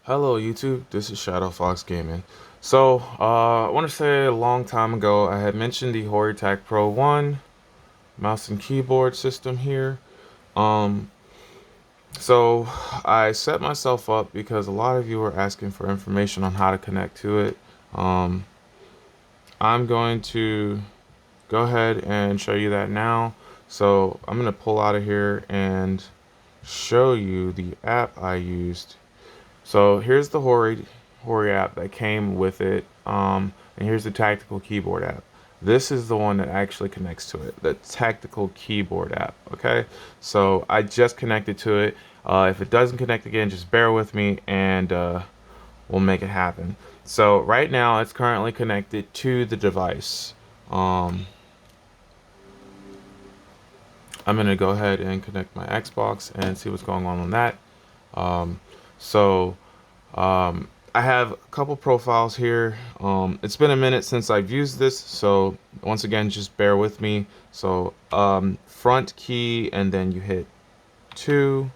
Hello YouTube, this is Shadow Fox Gaming. I want to say a long time ago I had mentioned the Hori Tac Pro 1 mouse and keyboard system here. Um, so I set myself up because a lot of you were asking for information on how to connect to it. Um, I'm going to go ahead and show you that now. So I'm going to pull out of here and show you the app I used. So here's the Hori app that came with it, and here's the tactical keyboard app. This is the one that actually connects to it, the tactical keyboard app. Okay, so I just connected to it. If it doesn't connect again, just bear with me, and we'll make it happen. So right now, it's currently connected to the device. Um, I'm gonna go ahead and connect my Xbox and see what's going on that. Um, so. I have a couple profiles here. It's been a minute since I've used this, so once again, just bear with me. So front key, and then you hit 2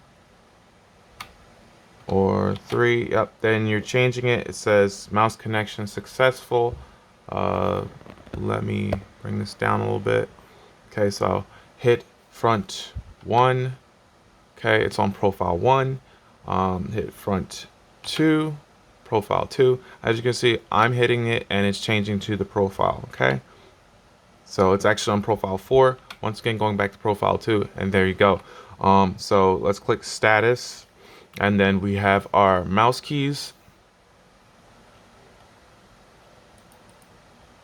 or 3. Yep, then you're changing it. It says mouse connection successful. Uh, Let me bring this down a little bit. Okay, so hit front 1. Okay, it's on profile 1. Hit front 2, profile 2. As you can see, I'm hitting it and it's changing to the profile. Okay, so it's actually on profile 4. Once again, going back to profile 2, and there you go. So let's click status, and then we have our mouse keys.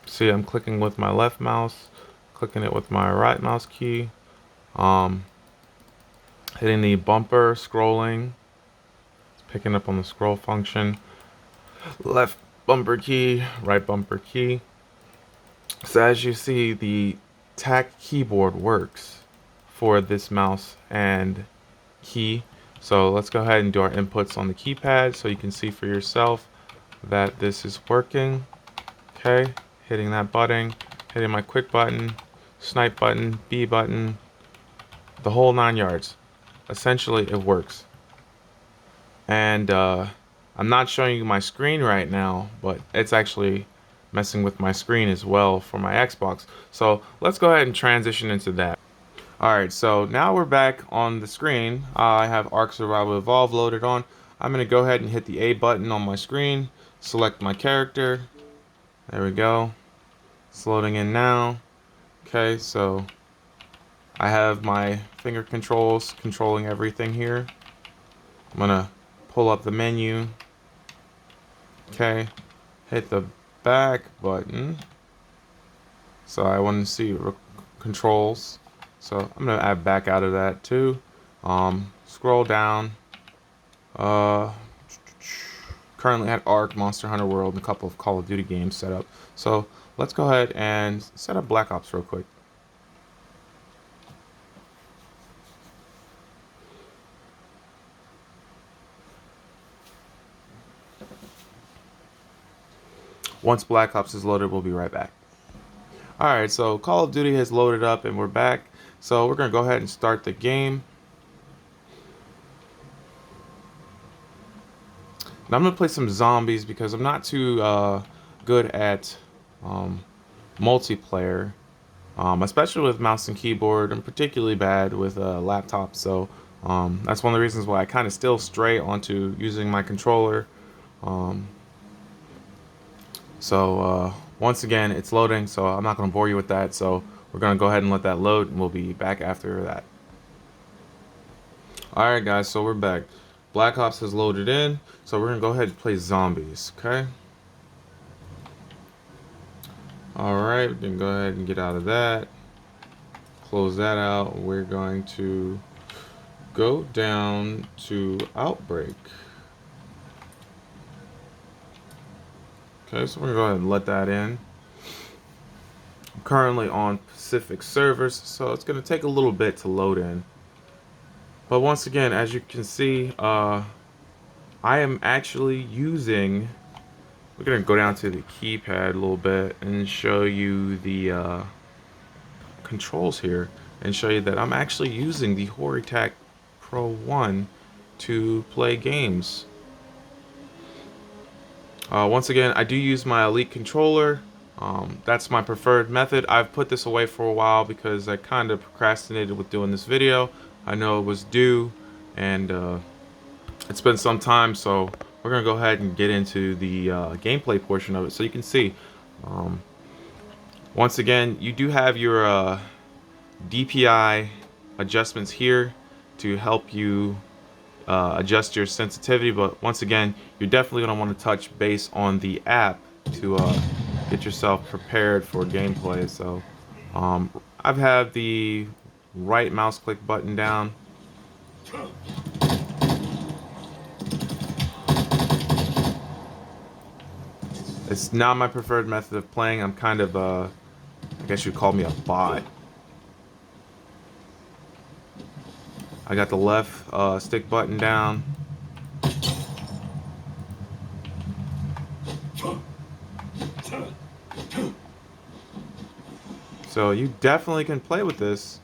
See, I'm clicking with my left mouse, clicking it with my right mouse key, um, hitting the bumper, scrolling, picking up on the scroll function, left bumper key, right bumper key. So as you see, the TAC keyboard works for this mouse and key. So let's go ahead and do our inputs on the keypad so you can see for yourself that this is working. Okay, hitting that button, hitting my quick button, snipe button, B button, the whole 9 yards. Essentially, it works. And I'm not showing you my screen right now, but it's actually messing with my screen as well for my Xbox. So let's go ahead and transition into that. Alright, so now we're back on the screen. I have Ark Survival Evolved loaded on. I'm going to go ahead and hit the A button on my screen, select my character. There we go. It's loading in now. Okay, so I have my finger controls controlling everything here. I'm going to pull up the menu. Okay, hit the back button. So I want to see controls. So I'm gonna add back out of that too. Scroll down. Uh, Currently had Ark, Monster Hunter World, and a couple of Call of Duty games set up. So let's go ahead and set up Black Ops real quick. Once Black Ops is loaded, we'll be right back. Alright, so Call of Duty has loaded up and we're back. So we're gonna go ahead and start the game. Now I'm gonna play some zombies because I'm not too good at multiplayer, especially with mouse and keyboard. I'm particularly bad with a laptop, so that's one of the reasons why I kind of still stray onto using my controller. Um, Once again, it's loading, so I'm not gonna bore you with that. So we're gonna go ahead and let that load, and we'll be back after that. Alright guys, so we're back. Black Ops has loaded in, so we're gonna go ahead and play zombies, okay? Alright, then go ahead and get out of that. Close that out. We're going to go down to Outbreak. Okay, so we're gonna go ahead and let that in. I'm currently on Pacific servers, so it's gonna take a little bit to load in. But once again, as you can see, I am actually using. We're gonna go down to the keypad a little bit and show you the controls here, and show you that I'm actually using the Hori Tac Pro 1 to play games. Once again, I do use my Elite controller. That's my preferred method. I've put this away for a while because I kind of procrastinated with doing this video. I know it was due, and it's been some time, so we're gonna go ahead and get into the gameplay portion of it so you can see. Once again, you do have your DPI adjustments here to help you adjust your sensitivity, but once again, you're definitely going to want to touch base on the app to get yourself prepared for gameplay. So I've had the right mouse click button down. It's not my preferred method of playing. I'm kind of I guess you'd call me a bot. I got the left stick button down. So you definitely can play with this.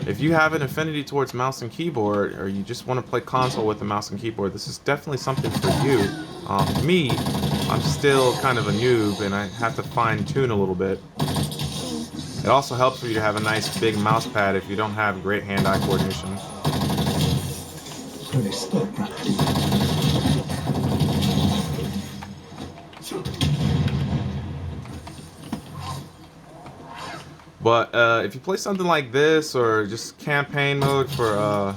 If you have an affinity towards mouse and keyboard, or you just want to play console with a mouse and keyboard, this is definitely something for you. Me, I'm still kind of a noob and I have to fine tune a little bit. It also helps for you to have a nice big mouse pad if you don't have great hand-eye coordination. But if you play something like this, or just campaign mode for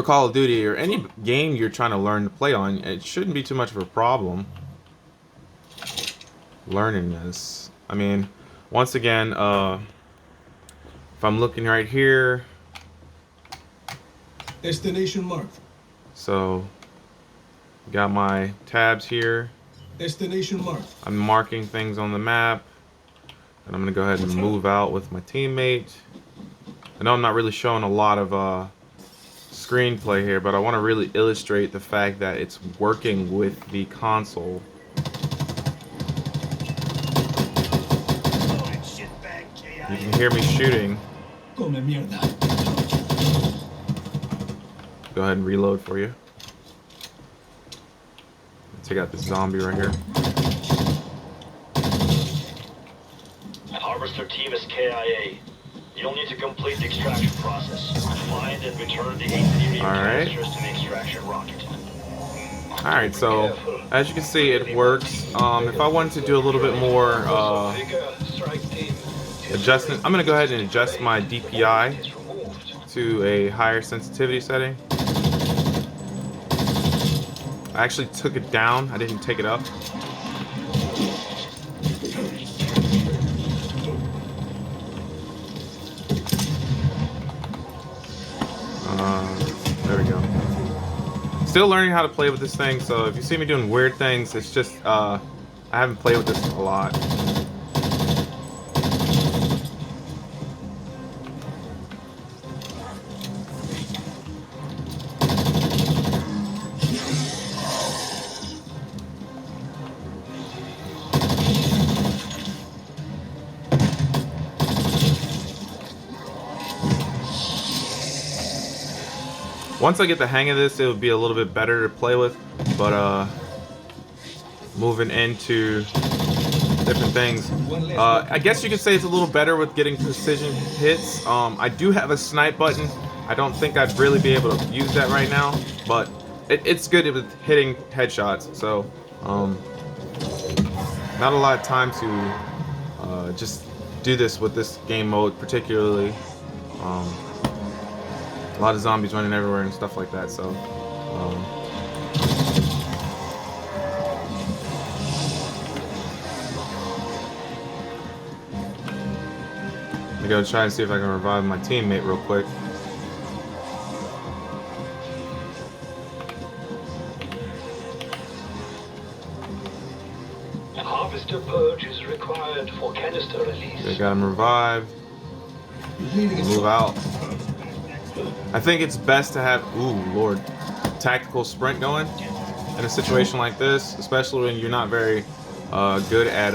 Call of Duty, or any game you're trying to learn to play on, it shouldn't be too much of a problem learning this. I mean, once again, if I'm looking right here, destination marked. So got my tabs here. Destination marked. I'm marking things on the map, and I'm gonna go ahead and move out with my teammate. I know I'm not really showing a lot of screenplay here, but I want to really illustrate the fact that it's working with the console. You can hear me shooting. Go ahead and reload for you. Take out this zombie right here. Harvester team is KIA. You'll need to complete the extraction process. Find and return the 8 helium canisters to the extraction rocket. Alright, so as you can see, it works. If I wanted to do a little bit more adjustment, I'm going to go ahead and adjust my DPI to a higher sensitivity setting. I actually took it down, I didn't take it up. There we go. Still learning how to play with this thing, so if you see me doing weird things, it's just I haven't played with this a lot. Once I get the hang of this, it'll be a little bit better to play with, but moving into different things, I guess you could say it's a little better with getting precision hits. I do have a snipe button. I don't think I'd really be able to use that right now, but it's good with hitting headshots, so not a lot of time to just do this with this game mode particularly. A lot of zombies running everywhere and stuff like that, so I'm gonna try and see if I can revive my teammate real quick. A harvester purge is required for canister release. They got him revived. Move out. I think it's best to have, ooh, Lord, tactical sprint going in a situation like this, especially when you're not very good at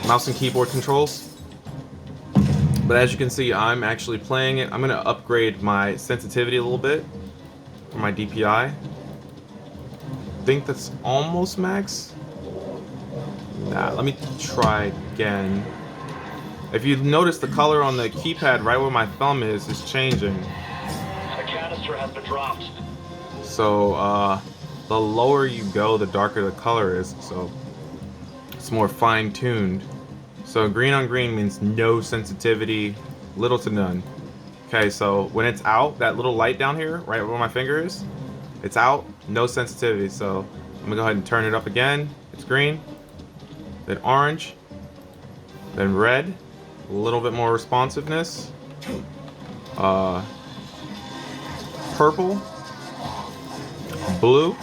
mouse and keyboard controls. But as you can see, I'm actually playing it. I'm gonna upgrade my sensitivity a little bit for my DPI. Think that's almost max. Nah, let me try again. If you notice, the color on the keypad right where my thumb is changing. A canister has been dropped. So the lower you go, the darker the color is. So it's more fine-tuned. So green on green means no sensitivity, little to none. Okay, so when it's out, that little light down here, right where my finger is, it's out, no sensitivity. So I'm gonna go ahead and turn it up again. It's green, then orange, then red, a little bit more responsiveness. Purple, blue,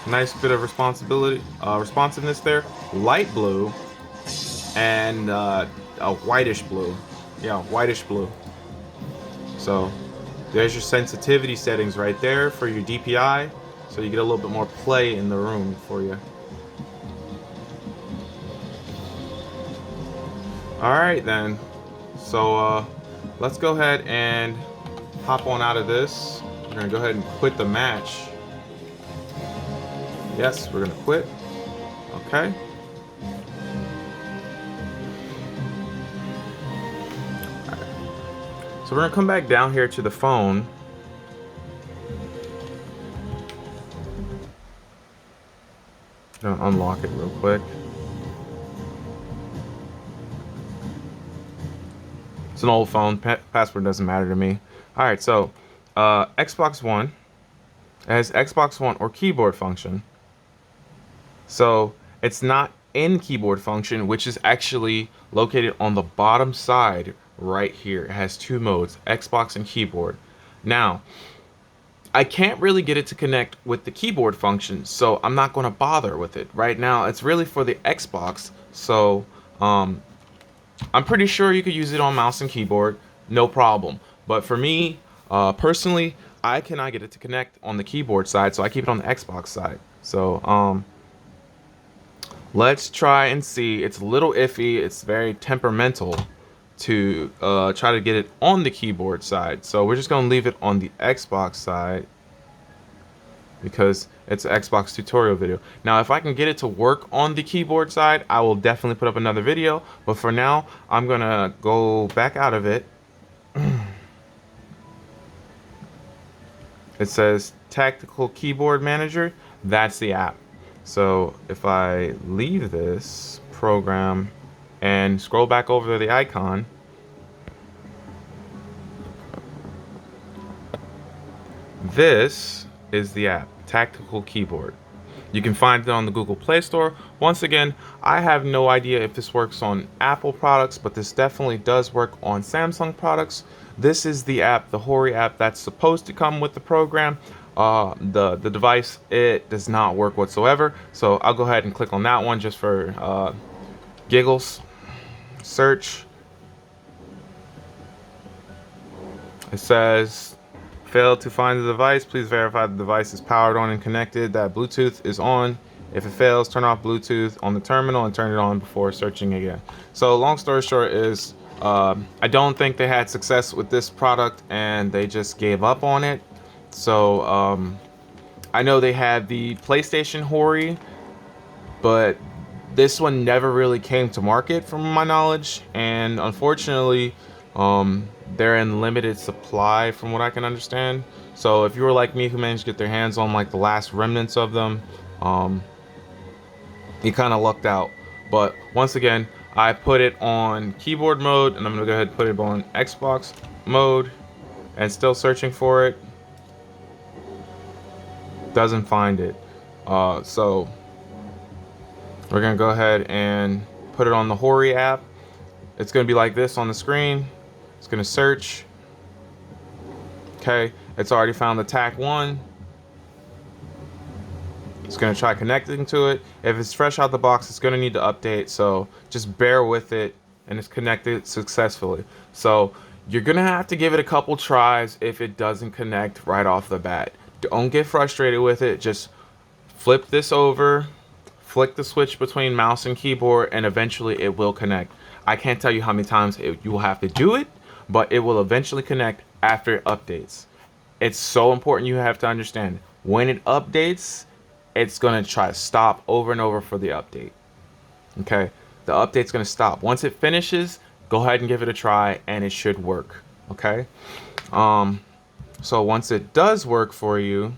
nice bit of responsiveness there. Light blue, and a whitish blue. Yeah, whitish blue. So there's your sensitivity settings right there for your DPI, so you get a little bit more play in the room for you. Alright then, so let's go ahead and hop on out of this. We're gonna go ahead and quit the match. Yes, we're gonna quit. Okay. So we're gonna come back down here to the phone. Gonna unlock it real quick. It's an old phone. Password doesn't matter to me. All right, so Xbox One. It has Xbox One or keyboard function. So it's not in keyboard function, which is actually located on the bottom side right here. It has two modes, Xbox and keyboard. Now, I can't really get it to connect with the keyboard function, so I'm not going to bother with it. Right now, it's really for the Xbox, so I'm pretty sure you could use it on mouse and keyboard, no problem. But for me, personally, I cannot get it to connect on the keyboard side, so I keep it on the Xbox side. So, let's try and see. It's a little iffy. It's very temperamental to try to get it on the keyboard side. So we're just going to leave it on the Xbox side because it's an Xbox tutorial video. Now, if I can get it to work on the keyboard side, I will definitely put up another video. But for now, I'm going to go back out of it. It says Tactical Keyboard Manager. That's the app. So if I leave this program and scroll back over to the icon, this is the app, Tactical Keyboard. You can find it on the Google Play Store. Once again, I have no idea if this works on Apple products, but this definitely does work on Samsung products. This is the app, the Hori app, that's supposed to come with the program. The device, it does not work whatsoever. So I'll go ahead and click on that one just for giggles. Search. It says, failed to find the device. Please verify the device is powered on and connected, that Bluetooth is on. If it fails, turn off Bluetooth on the terminal and turn it on before searching again. So long story short is, I don't think they had success with this product and they just gave up on it. So I know they had the PlayStation Hori, but this one never really came to market from my knowledge, and unfortunately they're in limited supply from what I can understand. So if you were like me who managed to get their hands on like the last remnants of them, you kind of lucked out. But once again, I put it on keyboard mode, and I'm gonna go ahead and put it on Xbox mode, and still searching for it. Doesn't find it. So we're gonna go ahead and put it on the Hori app. It's gonna be like this on the screen. It's gonna search. Okay, it's already found the TAC 1. It's gonna try connecting to it. If it's fresh out the box, it's gonna need to update, so just bear with it, and it's connected successfully. So you're gonna have to give it a couple tries if it doesn't connect right off the bat. Don't get frustrated with it. Just flip this over, flick the switch between mouse and keyboard, and eventually it will connect. I can't tell you how many times you will have to do it, but it will eventually connect after it updates. It's so important, you have to understand when it updates, it's going to try to stop over and over for the update. Okay, the update's going to stop. Once it finishes, go ahead and give it a try and it should work. Okay, so once it does work for you,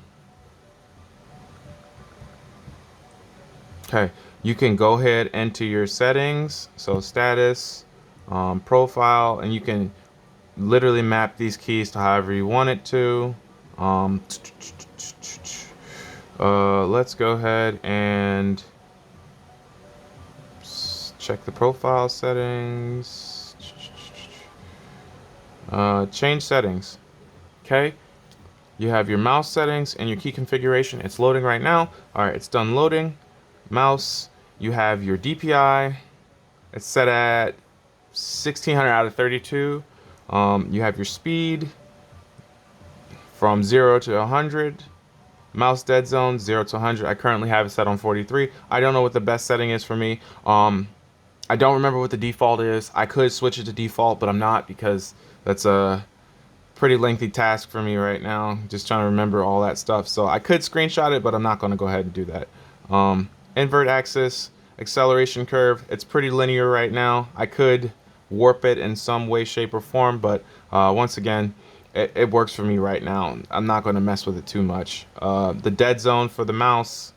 okay, you can go ahead into your settings, so status, profile, and you can literally map these keys to however you want it to. Let's go ahead and check the profile settings. Change settings. Okay, you have your mouse settings and your key configuration. It's loading right now. All right, it's done loading. Mouse, you have your DPI. It's set at 1600 out of 32. You have your speed from 0 to 100. Mouse dead zone 0 to 100. I currently have it set on 43. I don't know what the best setting is for me. I don't remember what the default is. I could switch it to default, but I'm not, because that's a pretty lengthy task for me right now, just trying to remember all that stuff. So I could screenshot it, but I'm not going to go ahead and do that. Invert axis, acceleration curve, it's pretty linear right now. I could warp it in some way, shape, or form, but once again, it works for me right now. I'm not going to mess with it too much. The dead zone for the mouse,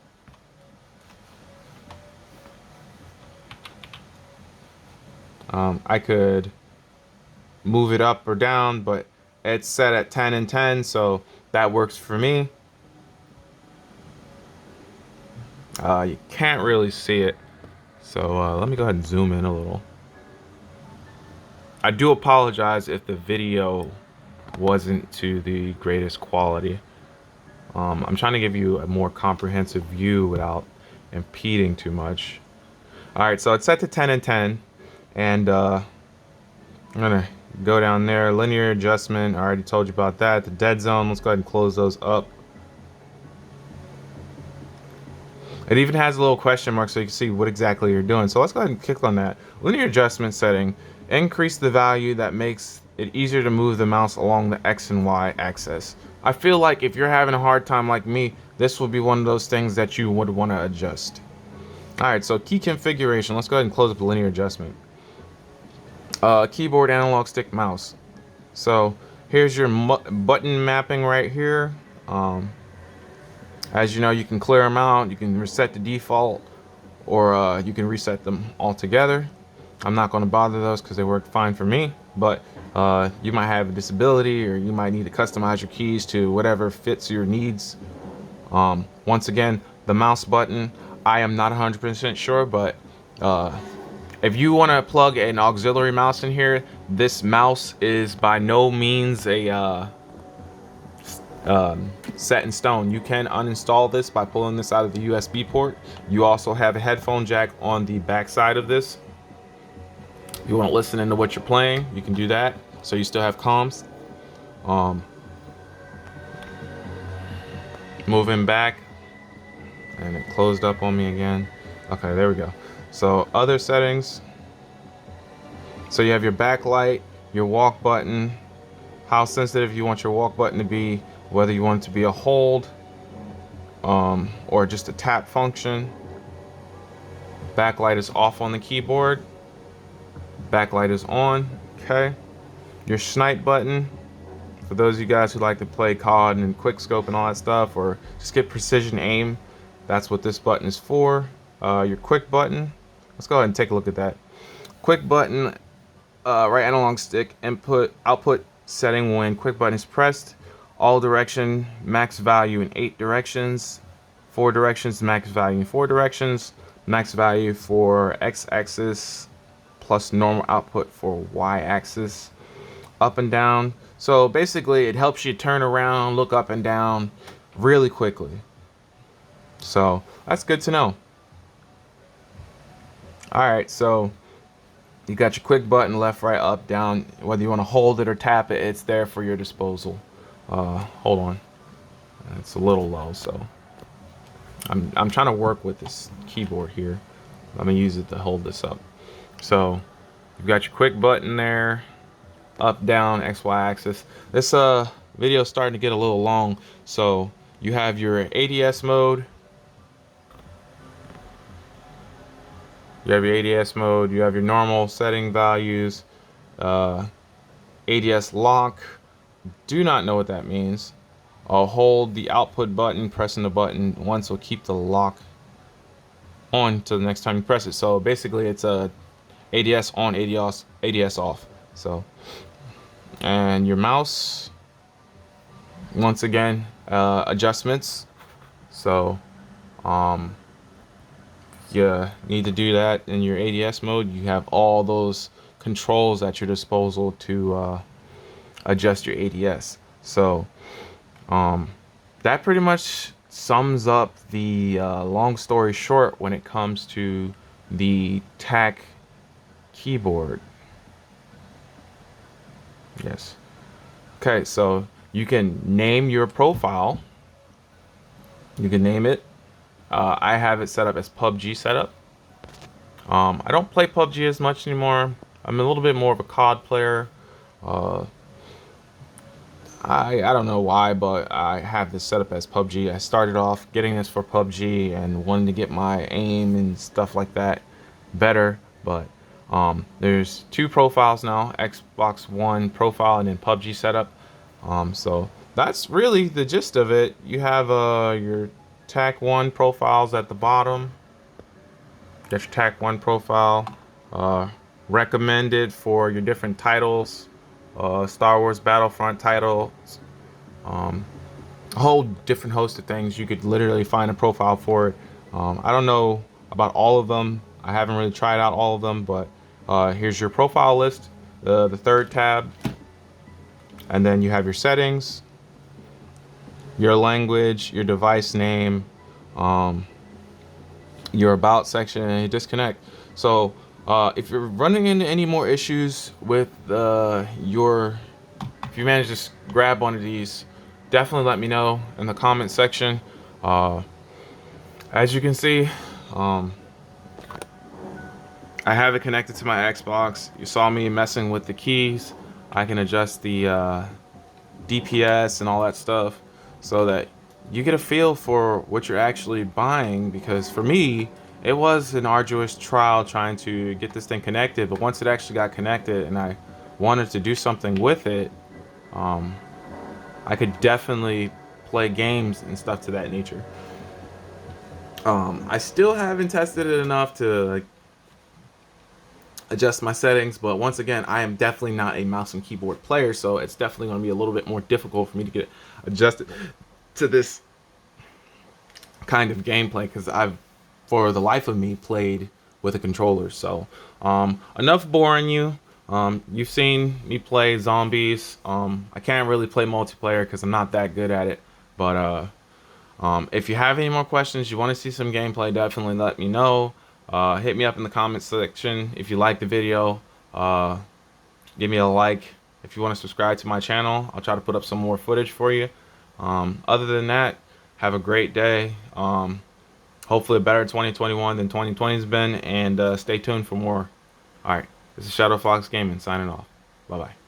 I could move it up or down, but it's set at 10 and 10, so that works for me. You can't really see it, so let me go ahead and zoom in a little. I do apologize if the video wasn't to the greatest quality. I'm trying to give you a more comprehensive view without impeding too much. Alright, so it's set to 10 and 10, and I'm gonna go down there. Linear adjustment, I already told you about that. The dead zone, let's go ahead and close those up. It even has a little question mark so you can see what exactly you're doing. So let's go ahead and click on that. Linear adjustment setting. Increase the value that makes it easier to move the mouse along the X and Y axis. I feel like if you're having a hard time like me, this will be one of those things that you would want to adjust. Alright, so key configuration. Let's go ahead and close up the linear adjustment. Keyboard, analog stick, mouse. So here's your button mapping right here. As you know, you can clear them out, you can reset the default, or you can reset them altogether. I'm not going to bother those because they work fine for me, but you might have a disability, or you might need to customize your keys to whatever fits your needs. Once again, the mouse button, I am not 100% sure, but if you want to plug an auxiliary mouse in here, this mouse is by no means a set in stone. You can uninstall this by pulling this out of the USB port. You also have a headphone jack on the back side of this. You want to listen into what you're playing, you can do that, so you still have comms. Moving back, and it closed up on me again. Okay, there we go. So other settings, so you have your backlight, your walk button, how sensitive you want your walk button to be, whether you want it to be a hold or just a tap function. Backlight is off on the keyboard, backlight is on. Okay, your snipe button, for those of you guys who like to play COD and quick scope and all that stuff, or just get precision aim, that's what this button is for. Your quick button, let's go ahead and take a look at that. Quick button, right analog stick, input output setting when quick button is pressed. All direction, max value in 8 directions. 4 directions, max value in 4 directions. Max value for x-axis plus normal output for y-axis. Up and down. So basically it helps you turn around, look up and down really quickly. So that's good to know. Alright, so you got your quick button, left, right, up, down. Whether you want to hold it or tap it, it's there for your disposal. Hold on, it's a little low, so I'm trying to work with this keyboard here. I'm gonna use it to hold this up. So You've got your quick button there, up, down, X, Y axis. This video is starting to get a little long, so you have your ADS mode. You have your ADS mode. You have your normal setting values. ADS lock. Do not know what that means. I'll hold the output button, pressing the button once will keep the lock on till the next time you press it. So basically it's a ADS on, ADS off. So, and your mouse, once again, adjustments. So you need to do that in your ADS mode. You have all those controls at your disposal to adjust your ADS. So that pretty much sums up the long story short when it comes to the TAC keyboard. Yes. Okay, so you can name your profile. You can name it. I have it set up as PUBG setup. I don't play PUBG as much anymore. I'm a little bit more of a COD player. I don't know why, but I have this set up as PUBG. I started off getting this for PUBG and wanted to get my aim and stuff like that better, but there's two profiles now, Xbox One profile and then PUBG setup. So that's really the gist of it. You have your TAC 1 profiles at the bottom. Got your TAC 1 profile, recommended for your different titles. Star Wars Battlefront titles, a whole different host of things. You could literally find a profile for it. I don't know about all of them. I haven't really tried out all of them, but here's your profile list, the third tab, and then you have your settings, your language, your device name, your about section, and your disconnect. So if you're running into any more issues with if you manage to grab one of these, definitely let me know in the comment section. As you can see, I have it connected to my Xbox. You saw me messing with the keys. I can adjust the DPS and all that stuff so that you get a feel for what you're actually buying, because for me it was an arduous trial trying to get this thing connected, but once it actually got connected and I wanted to do something with it, I could definitely play games and stuff to that nature. I still haven't tested it enough to adjust my settings, but once again, I am definitely not a mouse and keyboard player, so it's definitely going to be a little bit more difficult for me to get adjusted to this kind of gameplay, because I've, for the life of me, played with a controller. So enough boring you. You've seen me play zombies. I can't really play multiplayer because I'm not that good at it, but if you have any more questions, you want to see some gameplay, definitely let me know. Hit me up in the comments section if you like the video. Give me a like. If you want to subscribe to my channel, I'll try to put up some more footage for you. Other than that, have a great day. Hopefully a better 2021 than 2020's been, and stay tuned for more. Alright, this is Shadow Fox Gaming signing off. Bye bye.